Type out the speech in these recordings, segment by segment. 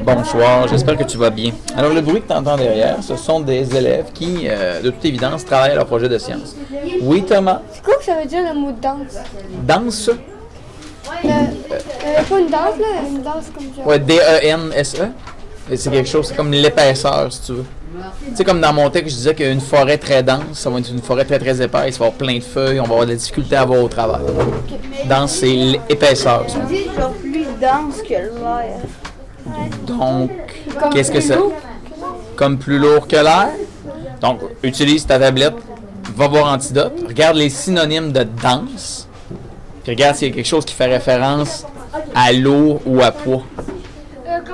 Bonsoir, j'espère que tu vas bien. Alors, le bruit que tu entends derrière, ce sont des élèves qui, de toute évidence, travaillent à leur projet de science. Oui, Thomas? C'est quoi que ça veut dire le mot danse? Danse? Pas une danse, là, une danse comme ça. Ouais, D-E-N-S-E. Et c'est quelque chose, c'est comme l'épaisseur, si tu veux. Tu sais, comme dans mon texte, je disais qu'une forêt très dense, ça va être une forêt très très épaisse, il va y avoir plein de feuilles, on va avoir de la difficulté à voir au travail. Dense, c'est l'épaisseur. On dit genre plus dense que l'air. Donc, qu'est-ce que c'est? Comme plus lourd que l'air. Donc, utilise ta tablette, va voir Antidote, regarde les synonymes de dense, puis regarde s'il y a quelque chose qui fait référence à lourd ou à poids.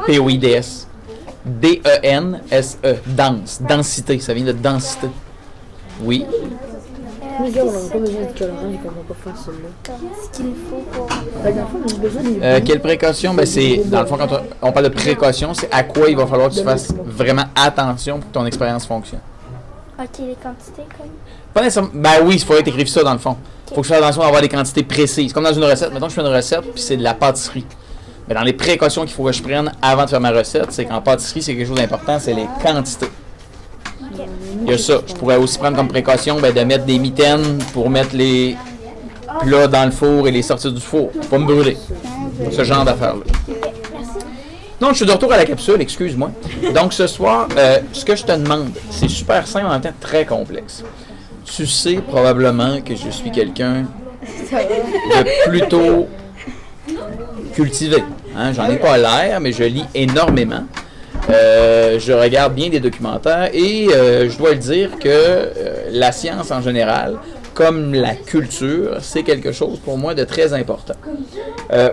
P-O-I-D-S. D-E-N-S-E. Dense. Densité. Ça vient de densité. Oui. Les gars, on n'a pas besoin de colorant et qu'on va pas faire ça là. Ce qu'il faut pour... Dans le fond, j'ai besoin des... Quelle précaution? Ben c'est, dans le fond, quand on parle de précaution, c'est à quoi il va falloir que tu fasses vraiment attention pour que ton expérience fonctionne. Ok, les quantités comme... Pas nécessairement. Ben oui, il faudrait t'écrire ça dans le fond. Il faut que je fasse attention à avoir des quantités précises. Comme dans une recette. Mettons que je fais une recette, puis c'est de la pâtisserie. Mais dans les précautions qu'il faut que je prenne avant de faire ma recette, c'est qu'en pâtisserie, c'est quelque chose d'important, c'est les quantités. Il y a ça. Je pourrais aussi prendre comme précaution de mettre des mitaines pour mettre les plats dans le four et les sortir du four. Pour pas me brûler. Ce genre d'affaires-là. Non, je suis de retour à la capsule, excuse-moi. Donc ce soir, ce que je te demande, c'est super simple, en même temps très complexe. Tu sais probablement que je suis quelqu'un de plutôt cultivé. Hein? J'en ai pas l'air, mais je lis énormément. Je regarde bien des documentaires et je dois le dire que la science en général, comme la culture, c'est quelque chose pour moi de très important.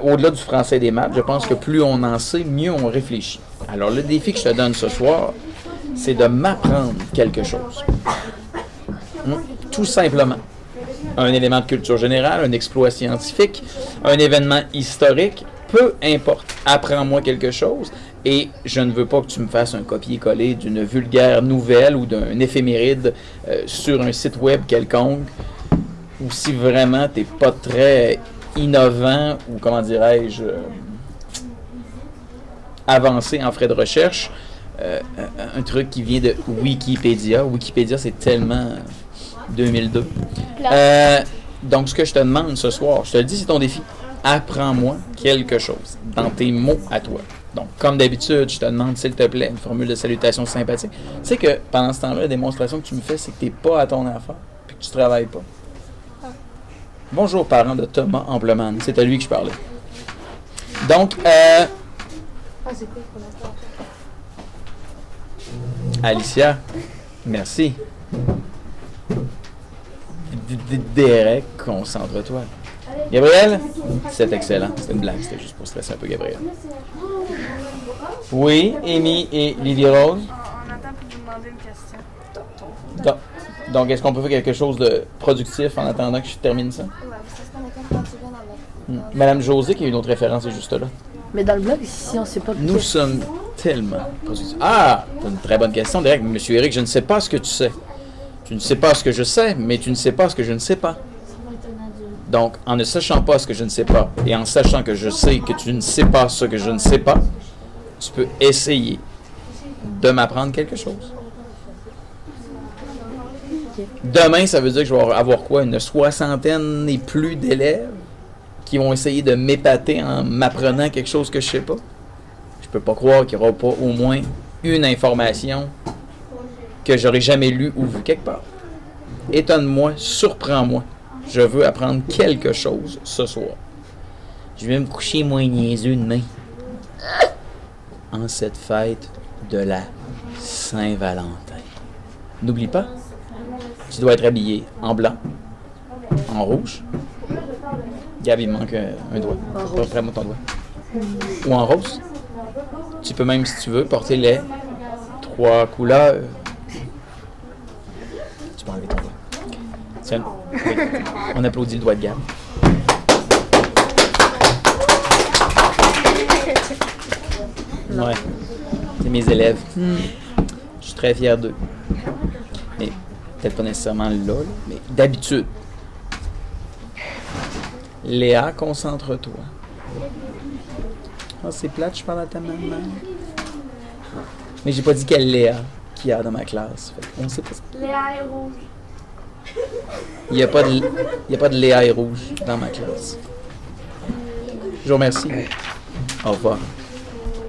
Au-delà du français et des maths, je pense que plus on en sait, mieux on réfléchit. Alors le défi que je te donne ce soir, c'est de m'apprendre quelque chose. Tout simplement. Un élément de culture générale, un exploit scientifique, un événement historique, peu importe. Apprends-moi quelque chose et je ne veux pas que tu me fasses un copier-coller d'une vulgaire nouvelle ou d'un éphéméride sur un site web quelconque ou si vraiment tu n'es pas très innovant ou, comment dirais-je, avancé en frais de recherche, un truc qui vient de Wikipédia. Wikipédia, c'est tellement 2002. Donc, ce que je te demande ce soir, je te le dis, c'est ton défi. Apprends-moi quelque chose dans tes mots à toi. Donc, comme d'habitude, je te demande, s'il te plaît, une formule de salutation sympathique. Tu sais que pendant ce temps-là, la démonstration que tu me fais, c'est que tu n'es pas à ton affaire et que tu ne travailles pas. Bonjour, parents de Thomas Ampleman. C'est à lui que je parlais. Donc, Alicia, merci. Derek, concentre-toi. Gabriel, c'est excellent. C'est une blague, c'était juste pour stresser un peu Gabriel. Oui, Amy et Lily Rose. On attend pour vous demander une question. Donc, est-ce qu'on peut faire quelque chose de productif en attendant que je termine ça? Ouais, c'est ce qu'on a quand tu viens d'en mettre. Madame José, qui a une autre référence, est juste là. Mais dans le blog, si on sait pas... Nous sommes tellement productifs. Ah, c'est une très bonne question, Derek. Monsieur Eric, je ne sais pas ce que tu sais. Tu ne sais pas ce que je sais, mais tu ne sais pas ce que je ne sais pas. Donc, en ne sachant pas ce que je ne sais pas, et en sachant que je sais que tu ne sais pas ce que je ne sais pas, tu peux essayer de m'apprendre quelque chose. Demain, ça veut dire que je vais avoir quoi? Une soixantaine et plus d'élèves qui vont essayer de m'épater en m'apprenant quelque chose que je ne sais pas. Je peux pas croire qu'il n'y aura pas au moins une information que j'aurais jamais lue ou vue quelque part. Étonne-moi, surprends-moi. Je veux apprendre quelque chose ce soir. Je vais me coucher moins niaiseux demain. En cette fête de la Saint-Valentin. N'oublie pas, tu dois être habillé en blanc, en rouge. Gab, il me manque un doigt. Prends-moi ton doigt. Ou en rose. Tu peux même, si tu veux, porter les 3 couleurs. Tu peux enlever ton doigt. Tiens, oui. On applaudit le doigt de Gab. Ouais, c'est mes élèves. Je suis très fier d'eux. Mais peut-être pas nécessairement là, mais d'habitude. Léa, concentre-toi. Ah, c'est plate, je parle à ta maman. Mais j'ai pas dit quelle Léa qu'il y a dans ma classe. Fait on sait pas. Léa est rouge. Il n'y a pas de Léa et rouge dans ma classe. Je vous remercie. Au revoir.